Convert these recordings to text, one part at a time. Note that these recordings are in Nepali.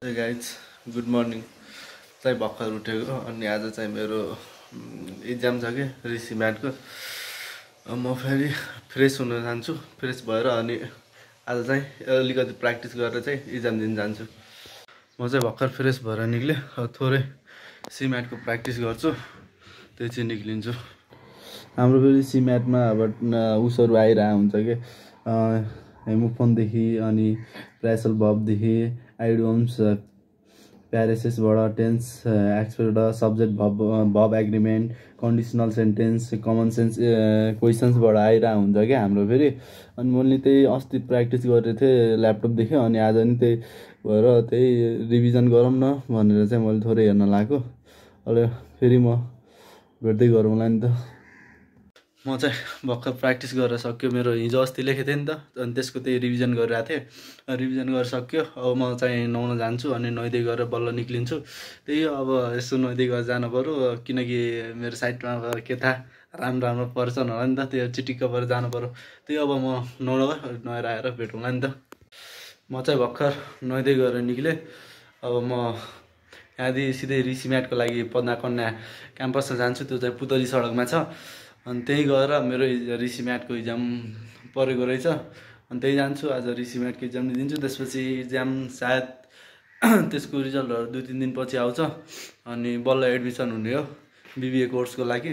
Hey guys, गुड मर्निङ चाहिँ भर्खर उठेको अनि आज चाहिँ मेरो इक्जाम छ कि ऋषि म्याटको। म फेरि फ्रेस हुन जान्छु। फ्रेस भएर अनि आज चाहिँ अलिकति प्र्याक्टिस गरेर चाहिँ इक्जाम दिन जान्छु। म चाहिँ भर्खर फ्रेस भएर निक्लेँ। थोरै सी म्याटको प्र्याक्टिस गर्छु, त्यही चाहिँ निक्लिन्छु। हाम्रो फेरि सी म्याटमा अब उसहरू आइरहेको हुन्छ कि हेमोफोनदेखि अनि प्रेसल भबदेखि आइडोम्स प्यारेसेसबाट tense expect subject verb agreement conditional sentence common sense क्वेसन्सबाट आइरहेको हुन्छ क्या हाम्रो फेरि। अनि मैले त्यही अस्ति प्र्याक्टिस गरेको थिएँ ल्यापटपदेखि, अनि आज नि त्यही भएर त्यही रिभिजन गरौँ न भनेर चाहिँ मैले थोरै हेर्न लाग्यो। अहिले फेरि म भेट्दै गरौँला नि त। म चाहिँ भर्खर प्र्याक्टिस गरेर सक्यो। मेरो हिजो अस्ति लेखेको थिएँ नि त, अनि त्यसको त्यही रिभिजन गरिरहेको थिएँ। रिभिजन गरेर सक्यो। अब म चाहिँ नुहाउन जान्छु अनि नुहाइदिए गरेर बल्ल निक्लिन्छु। त्यही अब यसो नुहाइदिए गरेर जानु पऱ्यो, किनकि मेरो साइडमा अब के थाहा राम्रो राम्रो पर्छन् होला नि त, त्यो चिटिक्क परेर जानु पऱ्यो। त्यही अब म नुहाएर आएर भेटौँला नि त। म चाहिँ भर्खर नुहाइदिए गरेर निक्लेँ। अब म यहाँदेखि सिधै ऋषि म्याटको लागि पदना कन्या क्याम्पसमा जान्छु। त्यो चाहिँ पुतली सडकमा छ। अनि त्यही गएर मेरो ऋषि म्याटको इक्जाम परेको रहेछ, अनि त्यही जान्छु। आज ऋषि म्याटको इक्जाम दिन्छु। त्यसपछि इक्जाम सायद त्यसको रिजल्टहरू 2-3 दिनपछि आउँछ, अनि बल्ल एडमिसन हुने हो बिबिए कोर्सको लागि।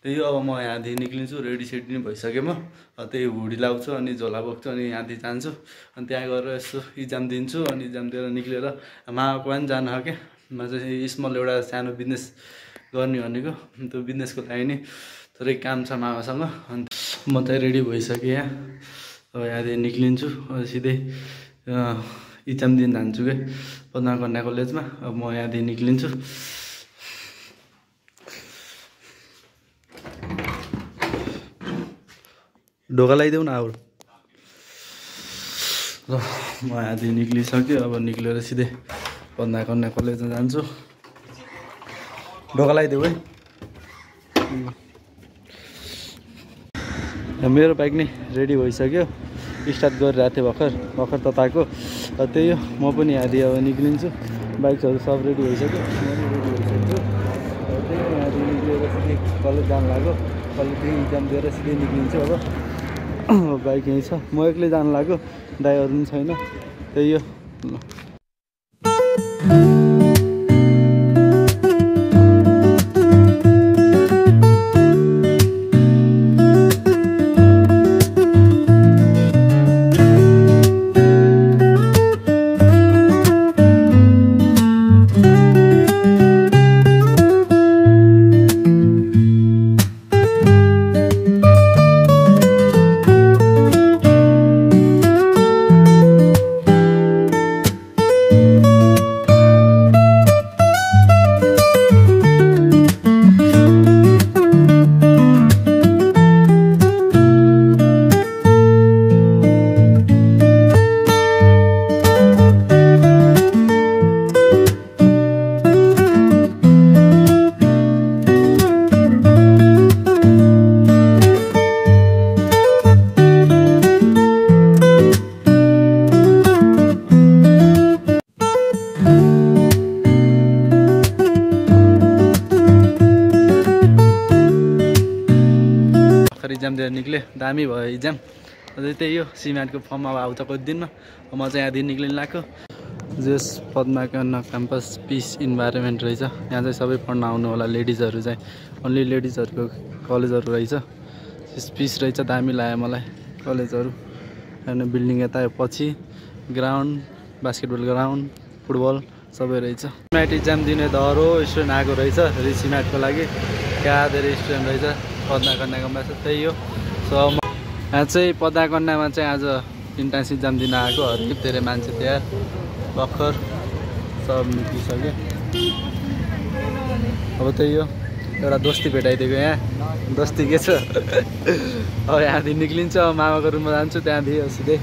त्यही अब म यहाँदेखि निक्लिन्छु। रेडी सेडी नै भइसकेँ म। त्यही हुडी लाउँछु अनि झोला बोक्छु अनि यहाँदेखि जान्छु। अनि त्यहाँ गएर यसो इक्जाम दिन्छु। अनि इक्जाम दिएर निक्लेर मामाको पनि जानु हो क्या। म चाहिँ स्मल एउटा सानो बिजनेस गर्ने भनेको, त्यो बिजनेसको लागि नि थोरै काम छ मामासँग। अनि म चाहिँ रेडी भइसकेँ यहाँ। अब यहाँदेखि निक्लिन्छु। सिधै इक्जाम दिन जान्छु क्या पदना कन्या कलेजमा। अब म यहाँदेखि निक्लिन्छु। ढोका लगाइदेऊ न अब। ल म यहाँदेखि निक्लिसक्यो। अब निक्लेर सिधै पदना कन्या कलेजमा जान्छु। ढोका लगाइदेऊ है। मेरो बाइक नै रेडी भइसक्यो। स्टार्ट गरिरहेको थिएँ भर्खर तताएको। त्यही हो, म पनि यहाँदेखि अब निक्लिन्छु। बाइक्सहरू सब रेडी भइसक्यो, म पनि रेडी भइसक्छु। त्यही हो, यहाँदेखि निक्लेर सिधै कलेज जानु लाग्यो। कलेजदेखि इक्जाम दिएर सिधै निक्लिन्छु। अब बाइक यहीँ छ, म एक्लै जानु लाग्यो, ड्राइभर पनि छैन। त्यही हो। इक्जाम दिएर निक्ले, दामी भयो इक्जाम। अझै त्यही हो, सिम्याटको फर्म अब आउँछ कति दिनमा। म चाहिँ यहाँदेखि निक्लिनु लाग्यो। जस पदना कन्या क्याम्पस पिस इन्भाइरोमेन्ट रहेछ। यहाँ चाहिँ सबै पढ्न आउनु होला लेडिजहरू चाहिँ, ओन्ली लेडिजहरूको कलेजहरू रहेछ। पिस रहेछ, दामी लाग्यो मलाई कलेजहरू। अनि बिल्डिङ यता पछि ग्राउन्ड, बास्केटबल ग्राउन्ड, फुटबल सबै रहेछ। म्याट इक्जाम दिने दरो स्टुडेन्ट आएको रहेछ ऋषि म्याटको लागि। क्या धेरै स्टुडेन्ट रहेछ पदना कन्याको म्याच। त्यही हो। सो यहाँ चाहिँ पदना कन्यामा चाहिँ आज इन्ट्रान्स इक्जाम दिन आएको हरिक धेरै मान्छे त्यहाँ भर्खर सब निक्लिसक्यो। अब त्यही हो, एउटा दोस्ती भेटाइदिएको यहाँ। दोस्ती के छ। अब यहाँदेखि निक्लिन्छ, मामाको रुममा जान्छु, त्यहाँदेखि सिधै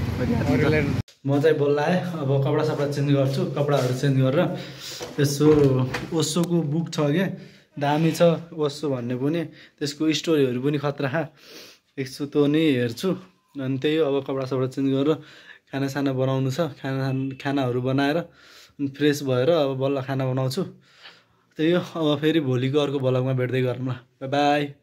म चाहिँ बोल्न आएँ। अब कपडा सपडा चेन्ज गर्छु। कपडाहरू चेन्ज गरेर यसो ओसोको बुक छ क्या, दामी छ ओसो भन्ने पनि, त्यसको स्टोरीहरू पनि खतरा। एकचोटि त्यो नै हेर्छु। अनि त्यही हो, अब कपडा सपडा चेन्ज गरेर खानासाना बनाउनु छ। खानाहरू बनाएर फ्रेस भएर अब बल्ल खाना बनाउँछु। त्यही हो, अब फेरि भोलिको अर्को भ्लगमा भेट्दै गरौँ ल। By by.